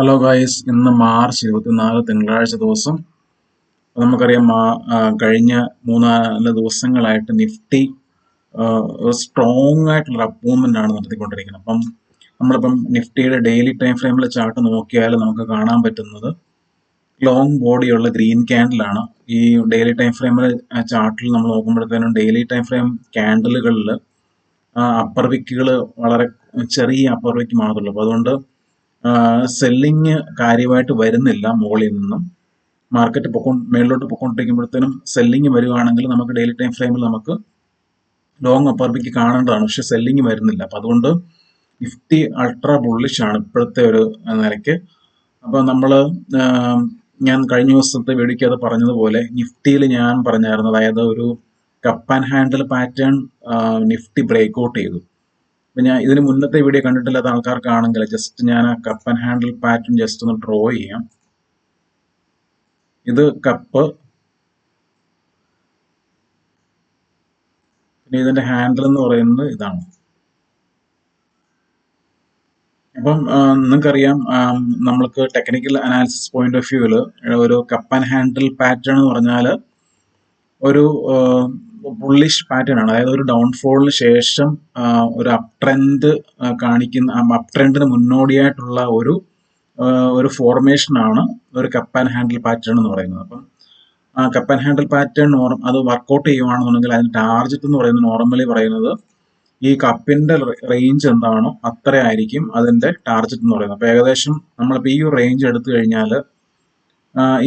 Hello guys, ഇന്ന് March 24 തിങ്കളാഴ്ച ദിവസം. നമുക്കറിയാം കഴിഞ്ഞ 3-4 ദിവസങ്ങളായിട്ട് നിഫ്റ്റി സ്ട്രോങ് ആയിട്ടുള്ള അപ്പ് മൂവ്മെന്റ് ആണ് നടത്തിക്കൊണ്ടിരിക്കുന്നത്. അപ്പം നമ്മളിപ്പം നിഫ്റ്റിയുടെ ഡെയിലി ടൈം ഫ്രെയിമിലെ ചാർട്ട് നോക്കിയാൽ നമുക്ക് കാണാൻ പറ്റുന്നത് ലോങ് ബോഡിയുള്ള ഗ്രീൻ ക്യാൻഡിലാണ്. ഈ ഡെയിലി ടൈം ഫ്രെയിമിലെ ചാർട്ടിൽ നമ്മൾ നോക്കുമ്പോഴത്തേനും ഡെയിലി ടൈം ഫ്രെയിം ക്യാൻഡിലുകളിൽ അപ്പർ വിക്കുകൾ വളരെ ചെറിയ അപ്പർ വിക്ക് മാത്രമേ. അപ്പോൾ അതുകൊണ്ട് സെല്ലിങ് കാര്യമായിട്ട് വരുന്നില്ല. മുകളിൽ നിന്നും മാർക്കറ്റ് മേളിലോട്ട് പൊക്കോണ്ടിരിക്കുമ്പോഴത്തേനും സെല്ലിങ് വരികയാണെങ്കിൽ നമുക്ക് ഡെയിലി ടൈം ഫ്രെയിമിൽ നമുക്ക് ലോങ് അപ്പർ വിക്ക് കാണേണ്ടതാണ്. പക്ഷെ സെല്ലിങ് വരുന്നില്ല. അപ്പം അതുകൊണ്ട് നിഫ്റ്റി അൾട്രാ ബുള്ളിഷ് ആണ് ഇപ്പോഴത്തെ ഒരു നിലയ്ക്ക്. അപ്പം ഞാൻ കഴിഞ്ഞ ദിവസത്തെ വീഡിയോയ്ക്ക് അത് പറഞ്ഞതുപോലെ നിഫ്റ്റിയിൽ ഞാൻ പറഞ്ഞായിരുന്നു, അതായത് ഒരു cup and handle pattern Nifty breakout ചെയ്തു. അപ്പം ഞാൻ ഇതിന് മുന്നത്തെ വീഡിയോ കണ്ടിട്ടില്ലാത്ത ആൾക്കാർക്കാണെങ്കിൽ ജസ്റ്റ് ഞാൻ ആ cup and handle pattern just ഒന്ന് ഡ്രോ ചെയ്യാം. ഇത് കപ്പ്, പിന്നെ ഇതിന്റെ ഹാൻഡിൽ എന്ന് പറയുന്നത് ഇതാണ്. അപ്പം നിങ്ങൾക്കറിയാം, നമ്മൾക്ക് ടെക്നിക്കൽ അനാലിസിസ് പോയിന്റ് ഓഫ് വ്യൂവിൽ ഒരു കപ്പ് ആൻഡ് ഹാൻഡിൽ പാറ്റേൺ എന്ന് പറഞ്ഞാൽ ഒരു ബുള്ളിഷ് പാറ്റേൺ ആണ്. അതായത് ഒരു ഡൗൺഫോളിന് ശേഷം ഒരു അപ് ട്രെൻഡ് കാണിക്കുന്ന, അപ് ട്രെൻഡിന് മുന്നോടിയായിട്ടുള്ള ഒരു ഫോർമേഷൻ ആണ് ഒരു കപ്പ് ആൻഡ് ഹാൻഡിൽ പാറ്റേൺ എന്ന് പറയുന്നത്. അപ്പം ആ കപ്പ് ആൻഡ് ഹാൻഡിൽ പാറ്റേൺ അത് വർക്കൗട്ട് ചെയ്യുവാണെന്നുണ്ടെങ്കിൽ അതിന് ടാർജറ്റ് എന്ന് പറയുന്നത് നോർമലി പറയുന്നത് ഈ കപ്പിന്റെ റേഞ്ച് എന്താണോ അത്ര ആയിരിക്കും അതിന്റെ ടാർജറ്റ് എന്ന് പറയുന്നത്. അപ്പൊ ഏകദേശം നമ്മളിപ്പോൾ ഈ ഒരു റേഞ്ച് എടുത്തു കഴിഞ്ഞാൽ,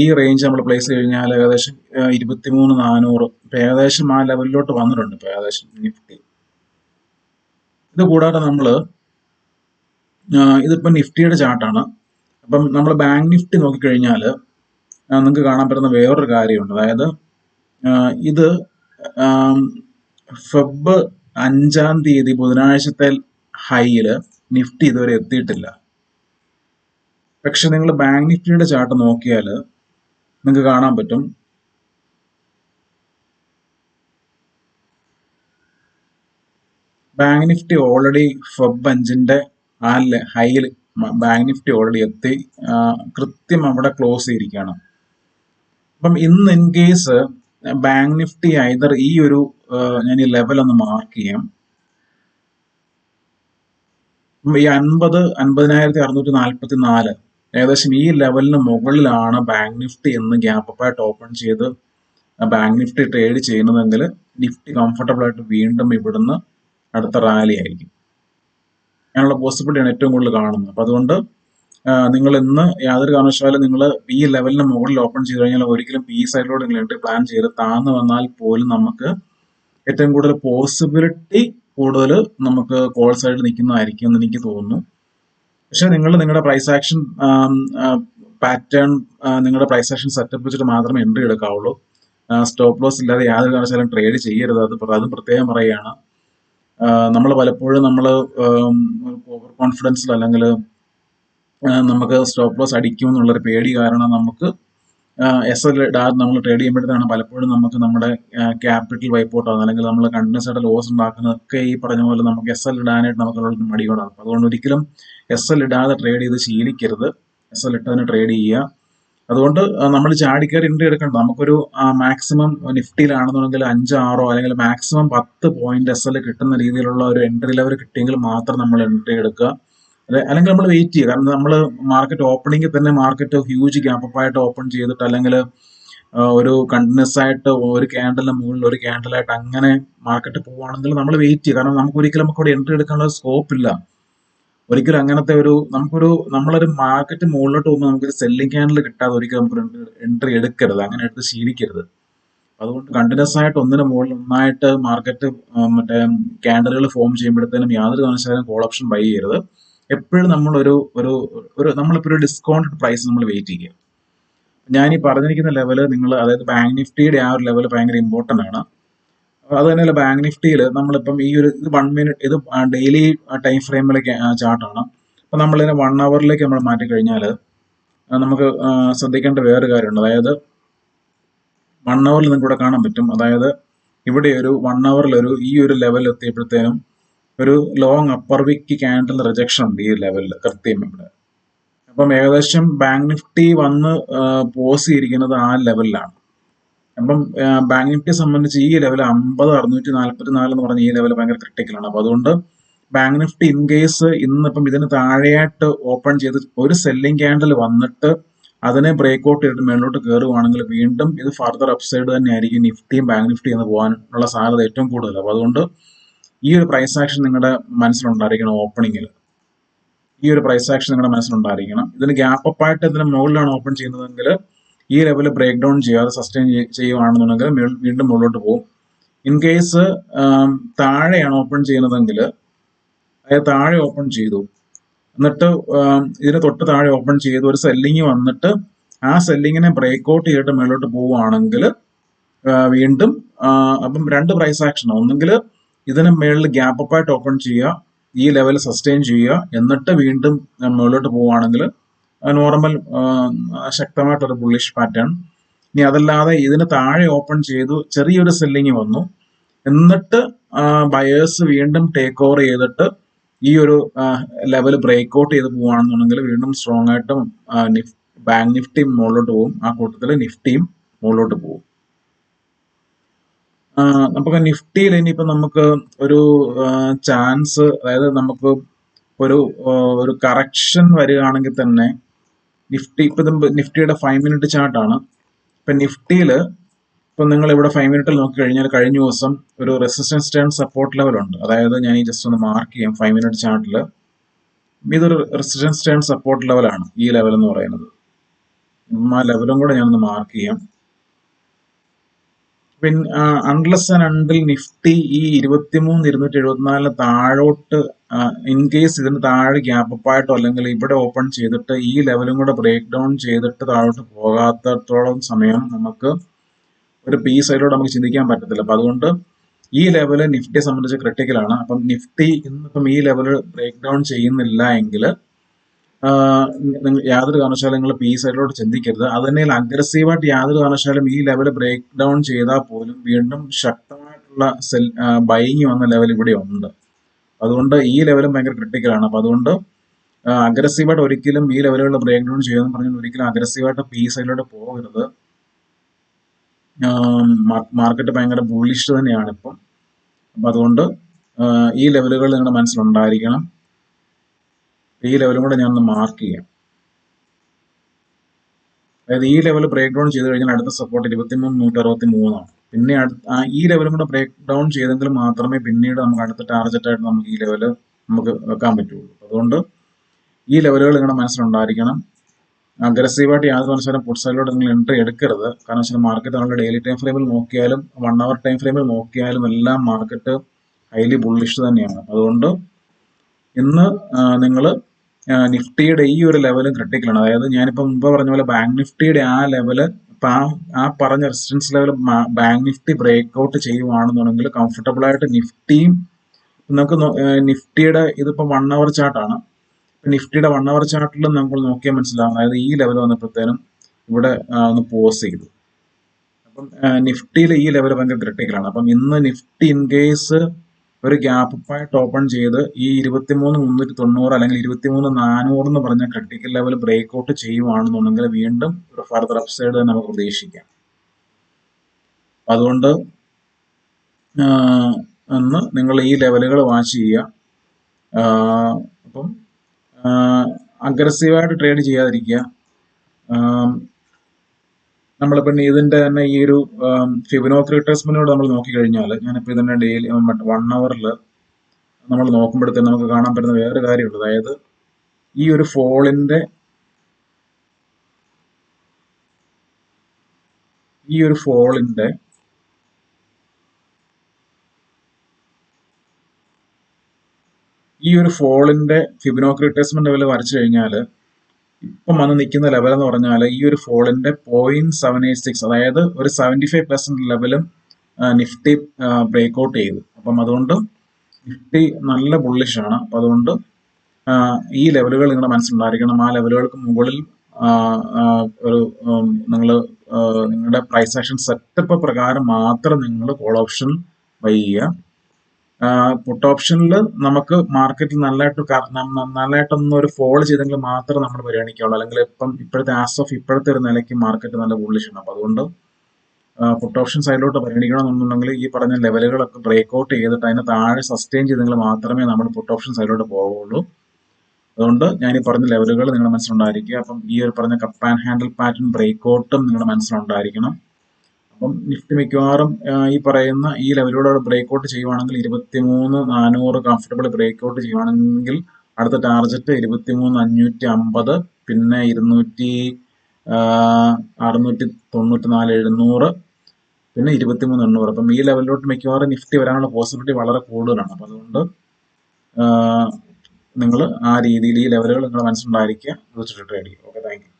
ഈ റേഞ്ച് നമ്മൾ പ്ലേസ് കഴിഞ്ഞാൽ ഏകദേശം 23,400 ഇപ്പൊ ഏകദേശം ആ ലെവലിലോട്ട് വന്നിട്ടുണ്ട് ഇപ്പൊ ഏകദേശം നിഫ്റ്റി. ഇത് കൂടാതെ ഇതിപ്പോ നിഫ്റ്റിയുടെ ചാർട്ടാണ്. അപ്പം നമ്മൾ ബാങ്ക് നിഫ്റ്റി നോക്കിക്കഴിഞ്ഞാൽ നിങ്ങൾക്ക് കാണാൻ പറ്റുന്ന വേറൊരു കാര്യമുണ്ട്. അതായത് ഇത് ഫെബ് 5-ാം തീയതി ബുധനാഴ്ചത്തെ ഹൈയില് നിഫ്റ്റി ഇതുവരെ എത്തിയിട്ടില്ല. പക്ഷെ നിങ്ങൾ ബാങ്ക് നിഫ്റ്റിയുടെ ചാർട്ട് നോക്കിയാൽ നിങ്ങൾക്ക് കാണാൻ പറ്റും ബാങ്ക് നിഫ്റ്റി ഓൾറെഡി ഫെബ് 5-ന്റെ ആ ഹൈയിൽ ബാങ്ക് നിഫ്റ്റി ഓൾറെഡി എത്തി, കൃത്യം അവിടെ ക്ലോസ് ചെയ്തിരിക്കുകയാണ്. അപ്പം ഇന്ന് in case bank Nifty either ഈ ഒരു ഞാൻ ഈ ലെവൽ ഒന്ന് മാർക്ക് ചെയ്യാം. ഈ 50,644 ഏകദേശം ഈ ലെവലിന് മുകളിലാണ് ബാങ്ക് നിഫ്റ്റി എന്ന് ഗ്യാപ്പ് അപ്പ് ആയിട്ട് ഓപ്പൺ ചെയ്ത് ബാങ്ക് നിഫ്റ്റി ട്രേഡ് ചെയ്യുന്നതെങ്കിൽ നിഫ്റ്റി കംഫർട്ടബിൾ ആയിട്ട് വീണ്ടും ഇവിടുന്ന് അടുത്ത റാലി ആയിരിക്കും. അങ്ങനെയുള്ള പോസിബിലിറ്റിയാണ് ഏറ്റവും കൂടുതൽ കാണുന്നത്. അപ്പൊ അതുകൊണ്ട് നിങ്ങൾ ഇന്ന് യാതൊരു കാരണവശാലും നിങ്ങൾ ഈ ലെവലിന് മുകളിൽ ഓപ്പൺ ചെയ്ത് കഴിഞ്ഞാൽ ഒരിക്കലും ഈ സൈഡിലോട്ട് നിങ്ങൾ എൻട്രി പ്ലാൻ ചെയ്ത് താന്ന് വന്നാൽ പോലും നമുക്ക് ഏറ്റവും കൂടുതൽ പോസിബിലിറ്റി നമുക്ക് കോൾ സൈഡിൽ നിൽക്കുന്നതായിരിക്കും എന്ന് എനിക്ക് തോന്നുന്നു. പക്ഷെ നിങ്ങളുടെ പ്രൈസ് ആക്ഷൻ പാറ്റേൺ, നിങ്ങളുടെ പ്രൈസ് ആക്ഷൻ സെറ്റപ്പ് വെച്ചിട്ട് മാത്രമേ എൻട്രി എടുക്കാവുള്ളൂ. സ്റ്റോപ്പ് ലോസ് ഇല്ലാതെ യാതൊരു കാരണവശാലും ട്രേഡ് ചെയ്യരുത്. അതും പ്രത്യേകം പറയുകയാണ്. നമ്മൾ പലപ്പോഴും ഓവർ കോൺഫിഡൻസിൽ അല്ലെങ്കിൽ നമുക്ക് സ്റ്റോപ്പ് ലോസ് അടിക്കും എന്നുള്ളൊരു പേടി കാരണം നമുക്ക് SL ഇടാതെ നമ്മൾ ട്രേഡ് ചെയ്യുമ്പോഴത്തേക്കാണ് പലപ്പോഴും നമുക്ക് നമ്മുടെ ക്യാപിറ്റൽ വൈപ്പ് ഔട്ട് ആകുന്നത്, അല്ലെങ്കിൽ നമ്മൾ കണ്ടിന്യൂസ് ആയിട്ട് ലോസ് ഉണ്ടാക്കുന്നതൊക്കെ ഈ പറഞ്ഞ പോലെ നമുക്ക് SL ഇടാനായിട്ട് നമുക്കുള്ള മടിയോടാണ്. അതുകൊണ്ട് ഒരിക്കലും SL ഇടാതെ ട്രേഡ് ചെയ്ത് ശീലിക്കരുത്. SL ഇട്ടതിന് ട്രേഡ് ചെയ്യുക. അതുകൊണ്ട് നമ്മൾ ചാടിക്കയറി എൻട്രി എടുക്കേണ്ട. നമുക്കൊരു മാക്സിമം നിഫ്റ്റിയിലാണെന്നുണ്ടെങ്കിൽ 5-6 അല്ലെങ്കിൽ മാക്സിമം 10 പോയിന്റ് SL കിട്ടുന്ന രീതിയിലുള്ള ഒരു എൻട്രി ലെവൽ കിട്ടിയെങ്കിൽ മാത്രം നമ്മൾ എൻട്രി എടുക്കുക. അല്ലെങ്കിൽ നമ്മൾ വെയിറ്റ് ചെയ്യുക. കാരണം നമ്മൾ മാർക്കറ്റ് ഓപ്പണിംഗിൽ തന്നെ മാർക്കറ്റ് ഹ്യൂജ് ഗ്യാപ്പ് അപ്പ് ആയിട്ട് ഓപ്പൺ ചെയ്തിട്ട് അല്ലെങ്കിൽ ഒരു കണ്ടിന്യൂസ് ആയിട്ട് ഒരു ക്യാൻഡലിന് മുകളിൽ ഒരു ക്യാൻഡലായിട്ട് അങ്ങനെ മാർക്കറ്റ് പോവുകയാണെങ്കിൽ നമ്മൾ വെയിറ്റ് ചെയ്യുക. കാരണം നമുക്കൊരിക്കലും അവിടെ എൻട്രി എടുക്കാനുള്ള സ്കോപ്പ് ഇല്ല. ഒരിക്കലും അങ്ങനത്തെ നമ്മളൊരു മാർക്കറ്റ് മുകളിലോട്ട് പോകുമ്പോൾ നമുക്കൊരു സെല്ലിംഗ് ക്യാൻഡിൽ കിട്ടാതെ ഒരിക്കലും നമുക്ക് എൻട്രി എടുക്കരുത്. അങ്ങനെ എടുത്ത് ശീലിക്കരുത്. അതുകൊണ്ട് കണ്ടിന്യൂസ് ആയിട്ട് ഒന്നിന് മുകളിൽ ഒന്നായിട്ട് മാർക്കറ്റ് മറ്റേ ക്യാൻഡലുകൾ ഫോം ചെയ്യുമ്പോഴത്തേനും യാതൊരു കാരണവശാലും കോൾ ഓപ്ഷൻ ബൈ ചെയ്യരുത്. എപ്പോഴും നമ്മളിപ്പോൾ ഒരു ഡിസ്കൗണ്ടഡ് പ്രൈസ് നമ്മൾ വെയിറ്റ് ചെയ്യുക. ഞാൻ ഈ പറഞ്ഞിരിക്കുന്ന ലെവല് അതായത് ബാങ്ക് നിഫ്റ്റിയുടെ ആ ഒരു ലെവൽ ഭയങ്കര ഇമ്പോർട്ടൻ്റ് ആണ്. അത് തന്നെയല്ല, ബാങ്ക് നിഫ്റ്റിയിൽ നമ്മളിപ്പം ഇത് 1 മിനിറ്റ്, ഇത് ഡെയിലി ടൈം ഫ്രെയിമിലേക്ക് ചാർട്ടാണ്. അപ്പം നമ്മളിതിനെ 1 അവറിലേക്ക് നമ്മൾ മാറ്റിക്കഴിഞ്ഞാൽ നമുക്ക് ശ്രദ്ധിക്കേണ്ട വേറൊരു കാര്യമുണ്ട്. അതായത് 1 അവറിൽ നിങ്ങൾക്ക് ഇവിടെ കാണാൻ പറ്റും. അതായത് ഇവിടെ ഒരു 1 അവറിൽ ഈ ഒരു ലെവൽ എത്തിയപ്പോഴത്തേനും ഒരു ലോങ് അപ്പർ വിക്ക് ക്യാൻഡിൽ റിജക്ഷൻ ഉണ്ട് ഈ ലെവലിൽ കൃത്യം ഇവിടെ. അപ്പം ഏകദേശം ബാങ്ക് നിഫ്റ്റി വന്ന് പോസ് ചെയ്തിരിക്കുന്നത് ആ ലെവലിലാണ്. അപ്പം ബാങ്ക് നിഫ്റ്റിയെ സംബന്ധിച്ച് ഈ ലെവൽ 50,644 എന്ന് പറഞ്ഞ ഈ ലെവൽ ഭയങ്കര ക്രിട്ടിക്കലാണ്. അപ്പൊ അതുകൊണ്ട് ബാങ്ക് നിഫ്റ്റി ഇൻ കേസ് ഇന്നിപ്പം ഇതിന് താഴെയായിട്ട് ഓപ്പൺ ചെയ്ത് ഒരു സെല്ലിംഗ് ക്യാൻഡിൽ വന്നിട്ട് അതിനെ ബ്രേക്ക് ഔട്ട് ചെയ്തിട്ട് മേളിലോട്ട് കയറുവാണെങ്കിൽ വീണ്ടും ഇത് ഫർദർ അപ്സൈഡ് തന്നെയായിരിക്കും നിഫ്റ്റിയും ബാങ്ക് നിഫ്റ്റി എന്ന് പോകാനുള്ള സാധ്യത ഏറ്റവും കൂടുതൽ. അപ്പൊ അതുകൊണ്ട് ഈ ഒരു പ്രൈസ് ആക്ഷൻ നിങ്ങളുടെ മനസ്സിലുണ്ടായിരിക്കണം. ഓപ്പണിങ്ങിൽ ഈ ഒരു പ്രൈസ് ആക്ഷൻ നിങ്ങളുടെ മനസ്സിലുണ്ടായിരിക്കണം. ഇതിന് ഗ്യാപ്പ് അപ്പ് ആയിട്ട് ഇതിന് മുകളിലാണ് ഓപ്പൺ ചെയ്യുന്നതെങ്കിൽ ഈ ലെവൽ ബ്രേക്ക് ഡൗൺ ചെയ്യാതെ സസ്റ്റെയിൻ ചെയ്യുവാണെന്നുണ്ടെങ്കിൽ വീണ്ടും മുകളിലോട്ട് പോകും. ഇൻ കേസ് താഴെയാണ് ഓപ്പൺ ചെയ്യുന്നതെങ്കിൽ അതായത് താഴെ ഓപ്പൺ ചെയ്തു എന്നിട്ട് ഇതിന് തൊട്ട് താഴെ ഓപ്പൺ ചെയ്ത് ഒരു സെല്ലിങ് വന്നിട്ട് ആ സെല്ലിങ്ങിനെ ബ്രേക്ക് ഔട്ട് ചെയ്തിട്ട് മേലോട്ട് പോവുകയാണെങ്കിൽ വീണ്ടും അപ്പം രണ്ട് പ്രൈസ് ആക്ഷൻ, ഒന്നെങ്കിൽ ഇതിന് മേളിൽ ഗ്യാപ്പ് അപ്പ് ആയിട്ട് ഓപ്പൺ ചെയ്യുക, ഈ ലെവൽ സസ്റ്റെയിൻ ചെയ്യുക, എന്നിട്ട് വീണ്ടും മുകളിലോട്ട് പോവുകയാണെങ്കിൽ നോർമൽ ശക്തമായിട്ടൊരു ബുള്ളിഷ് പാറ്റേൺ. ഇനി അതല്ലാതെ ഇതിന് താഴെ ഓപ്പൺ ചെയ്തു ചെറിയൊരു സെല്ലിങ് വന്നു എന്നിട്ട് ബയേഴ്സ് വീണ്ടും ടേക്ക് ഓവർ ചെയ്തിട്ട് ഈ ഒരു ലെവൽ ബ്രേക്ക് ഔട്ട് ചെയ്ത് പോവുകയാണെന്നുണ്ടെങ്കിൽ വീണ്ടും സ്ട്രോങ് ആയിട്ട് ബാങ്ക് നിഫ്റ്റി മുകളിലോട്ട് പോകും. ആ കൂട്ടത്തിൽ നിഫ്റ്റിയും മുകളിലോട്ട് പോകും. നമുക്ക് നിഫ്റ്റിയിൽ ഇനിയിപ്പോൾ നമുക്ക് ഒരു ചാൻസ്, അതായത് നമുക്ക് ഒരു കറക്ഷൻ വരികയാണെങ്കിൽ തന്നെ ഇപ്പൊ നിഫ്റ്റിയുടെ 5 മിനിറ്റ് ചാർട്ടാണ്. ഇപ്പൊ നിഫ്റ്റിയിൽ ഇപ്പൊ നിങ്ങൾ ഇവിടെ 5 മിനിറ്റിൽ നോക്കി കഴിഞ്ഞാൽ കഴിഞ്ഞ ദിവസം ഒരു റെസിസ്റ്റൻസ് ടേൺ സപ്പോർട്ട് ലെവൽ ഉണ്ട്. അതായത് ഞാൻ ഈ ജസ്റ്റ് ഒന്ന് മാർക്ക് ചെയ്യാം. 5 മിനിറ്റ് ചാർട്ടിൽ ഇതൊരു റെസിസ്റ്റൻസ് ടേൺ സപ്പോർട്ട് ലെവലാണ് ഈ ലെവൽ എന്ന് പറയുന്നത്. ആ ലെവലും കൂടെ ഞാനൊന്ന് മാർക്ക് ചെയ്യാം. പിന്നെ അൺലെസ് ആൻഡ് അണ്ടിൽ നിഫ്റ്റി ഈ 23,274 താഴോട്ട് ഇൻ കേസ് ഇതിന് താഴെ ഗ്യാപ്പ് അപ്പ് ആയിട്ടോ അല്ലെങ്കിൽ ഇവിടെ ഓപ്പൺ ചെയ്തിട്ട് ഈ ലെവലും കൂടെ ബ്രേക്ക് ഡൗൺ ചെയ്തിട്ട് താഴോട്ട് പോകാത്തത്തോളം സമയം നമുക്ക് ഒരു പി സൈഡിലൂടെ നമുക്ക് ചിന്തിക്കാൻ പറ്റത്തില്ല. അപ്പൊ അതുകൊണ്ട് ഈ ലെവല് നിഫ്റ്റിയെ സംബന്ധിച്ച് ക്രിട്ടിക്കലാണ്. അപ്പം നിഫ്റ്റി ഇന്നിപ്പം ഈ ലെവല് ബ്രേക്ക് ഡൗൺ ചെയ്യുന്നില്ല എങ്കിൽ യാതൊരു കാരണവശാലും നിങ്ങൾ പി സൈഡിലോട്ട് ചിന്തിക്കരുത്. അത് തന്നെ അഗ്രസീവായിട്ട് യാതൊരു കാരണവശാലും ഈ ലെവൽ ബ്രേക്ക് ഡൗൺ ചെയ്താൽ പോലും വീണ്ടും ശക്തമായിട്ടുള്ള ബൈങ് വന്ന ലെവൽ ഇവിടെ ഉണ്ട്. അതുകൊണ്ട് ഈ ലെവലും ഭയങ്കര ക്രിട്ടിക്കലാണ്. അപ്പൊ അതുകൊണ്ട് അഗ്രസീവായിട്ട് ഒരിക്കലും ഈ ലെവലുകളിൽ ബ്രേക്ക് ഡൗൺ ചെയ്യുമെന്ന് പറഞ്ഞാൽ ഒരിക്കലും അഗ്രസീവായിട്ട് പി സൈഡിലോട്ട് പോകരുത്. മാർക്കറ്റ് ഭയങ്കര ബുള്ളിഷ് തന്നെയാണ് ഇപ്പം. അപ്പം അതുകൊണ്ട് ഈ ലെവലുകൾ നിങ്ങളുടെ മനസ്സിലുണ്ടായിരിക്കണം. ഈ ലെവലും കൂടെ ഞാനൊന്ന് മാർക്ക് ചെയ്യാം. അതായത് ഈ ലെവൽ ബ്രേക്ക് ഡൗൺ ചെയ്ത് കഴിഞ്ഞാൽ അടുത്ത സപ്പോർട്ട് 23,163 പിന്നെ ഈ ലെവലും കൂടെ ബ്രേക്ക് ഡൗൺ ചെയ്തെങ്കിൽ മാത്രമേ പിന്നീട് നമുക്ക് അടുത്ത ടാർഗറ്റ് ആയിട്ട് നമുക്ക് ഈ ലെവല് നമുക്ക് വെക്കാൻ പറ്റുള്ളൂ. അതുകൊണ്ട് ഈ ലെവലുകൾ നിങ്ങളുടെ മനസ്സിലുണ്ടായിരിക്കണം. അഗ്രസീവായിട്ട് യാതൊരു കാരണവശാലും പുട്ട് സൈഡിലോട്ട് നിങ്ങൾ എൻട്രി എടുക്കരുത്. കാരണം വെച്ചാൽ മാർക്കറ്റ് നമ്മുടെ ഡെയിലി ടൈം ഫ്രെയിമിൽ നോക്കിയാലും 1 അവർ ടൈം ഫ്രെയിമിൽ നോക്കിയാലും എല്ലാം മാർക്കറ്റ് ഹൈലി ബുള്ളിഷ് തന്നെയാണ്. അതുകൊണ്ട് ഇന്ന് നിങ്ങൾ നിഫ്റ്റിയുടെ ഈ ഒരു ലെവലും ക്രിട്ടിക്കലാണ്. അതായത് ഞാനിപ്പോൾ മുമ്പ് പറഞ്ഞ പോലെ ബാങ്ക് നിഫ്റ്റിയുടെ ആ ലെവല് ആ പറഞ്ഞ resistance level bank Nifty break out ചെയ്യുവാണെന്നുണ്ടെങ്കിൽ കംഫർട്ടബിൾ ആയിട്ട് നിഫ്റ്റിയും നമുക്ക് നിഫ്റ്റിയുടെ ഇതിപ്പോൾ 1 അവർ ചാർട്ടാണ്. നിഫ്റ്റിയുടെ 1 അവർ ചാർട്ടിൽ നമുക്ക് നോക്കിയാൽ മനസ്സിലാവും. അതായത് ഈ ലെവൽ വന്നപ്പോഴത്തേനും ഇവിടെ ഒന്ന് പോസ് ചെയ്തു. അപ്പം നിഫ്റ്റിയിൽ ഈ ലെവൽ ഭയങ്കര ക്രിട്ടിക്കലാണ്. അപ്പം ഇന്ന് നിഫ്റ്റി ഇൻ കേസ് ഒരു ഗ്യാപ്പ് അപ്പായിട്ട് ഓപ്പൺ ചെയ്ത് ഈ 23,390 അല്ലെങ്കിൽ 23,400 എന്ന് പറഞ്ഞ ക്രിട്ടിക്കൽ ലെവൽ ബ്രേക്ക് ഔട്ട് ചെയ്യുവാണെന്നുണ്ടെങ്കിൽ വീണ്ടും ഒരു ഫർദർ അപ്സൈഡ് തന്നെ നമുക്ക് പ്രതീക്ഷിക്കാം. അതുകൊണ്ട് ഒന്ന് നിങ്ങൾ ഈ ലെവലുകൾ വാച്ച് ചെയ്യുക. അപ്പം അഗ്രസീവായിട്ട് ട്രേഡ് ചെയ്യാതിരിക്കുക. നമ്മളിപ്പോൾ ഇതിന്റെ തന്നെ ഈ ഒരു ഫിബൊനാച്ചി റിട്രേസ്മെന്റിനോട് നമ്മൾ നോക്കിക്കഴിഞ്ഞാൽ ഞാനിപ്പോൾ ഇതിന്റെ ഡെയിലി 1 അവറിൽ നമ്മൾ നോക്കുമ്പോഴത്തേക്ക് നമുക്ക് കാണാൻ പറ്റുന്ന വേറെ കാര്യമുണ്ട്. അതായത് ഈ ഒരു ഫോളിന്റെ ഫിബൊനാച്ചി റിട്രേസ്മെന്റ് ലെവൽ വരച്ചു കഴിഞ്ഞാൽ ഇപ്പം വന്ന് നിൽക്കുന്ന ലെവൽ എന്ന് പറഞ്ഞാൽ ഈ ഒരു ഫോളിന്റെ 0.786, അതായത് ഒരു 75% ലെവലും നിഫ്റ്റി ബ്രേക്ക് ഔട്ട് ചെയ്തു. അപ്പം അതുകൊണ്ട് നിഫ്റ്റി നല്ല ബുള്ളിഷ് ആണ്. അപ്പം അതുകൊണ്ട് ഈ ലെവലുകൾ നിങ്ങളുടെ മനസ്സിലുണ്ടായിരിക്കണം. ആ ലെവലുകൾക്ക് മുകളിൽ ഒരു നിങ്ങളുടെ പ്രൈസ് ആക്ഷൻ സെറ്റപ്പ് പ്രകാരം മാത്രം നിങ്ങൾ കോൾ ഓപ്ഷൻ ബൈ ചെയ്യുക. പുട്ട് ഓപ്ഷനിൽ നമുക്ക് മാർക്കറ്റിൽ നല്ലതായിട്ടൊന്നും ഒരു ഫോൾ ചെയ്തെങ്കിൽ മാത്രമേ നമ്മൾ പരിഗണിക്കുകയുള്ളൂ. അല്ലെങ്കിൽ ഇപ്പോഴത്തെ ഇപ്പോഴത്തെ ഒരു നിലയ്ക്ക് മാർക്കറ്റ് നല്ല ബുള്ളിഷാണ്. അപ്പൊ അതുകൊണ്ട് പുട്ട് ഓപ്ഷൻ സൈഡിലോട്ട് പരിഗണിക്കണമെന്നുണ്ടെങ്കിൽ ഈ പറഞ്ഞ ലെവലുകളൊക്കെ ബ്രേക്ക് ഔട്ട് ചെയ്തിട്ട് അതിന് താഴെ സസ്റ്റെയിൻ ചെയ്തെങ്കിൽ മാത്രമേ നമ്മൾ പുട്ട് ഓപ്ഷൻ സൈഡിലോട്ട് പോവുള്ളൂ. അതുകൊണ്ട് ഞാൻ ഈ പറഞ്ഞ ലെവലുകൾ നിങ്ങളുടെ മനസ്സിലുണ്ടായിരിക്കുക. അപ്പം ഈ ഒരു പറഞ്ഞ cup and handle pattern break ഔട്ടും നിങ്ങളുടെ മനസ്സിലുണ്ടായിരിക്കണം. അപ്പം നിഫ്റ്റി മിക്കവാറും ഈ പറയുന്ന ഈ ലെവലിലൂടെ ബ്രേക്ക് ഔട്ട് ചെയ്യുവാണെങ്കിൽ 23,400 കംഫർട്ടബിൾ ബ്രേക്ക് ഔട്ട് ചെയ്യുവാണെങ്കിൽ അടുത്ത ടാർഗറ്റ് 23,550, പിന്നെ 694,700, പിന്നെ 23,800. അപ്പം ഈ ലെവലിലോട്ട് മിക്കവാറും നിഫ്റ്റി വരാനുള്ള പോസിബിലിറ്റി വളരെ കൂടുതലാണ്. അപ്പം അതുകൊണ്ട് നിങ്ങൾ ആ രീതിയിൽ ഈ ലെവലുകൾ നിങ്ങളുടെ മനസ്സിലുണ്ടായിരിക്കുക, വെച്ചിട്ട് ട്രേഡ് ചെയ്യുക. Okay, thank you.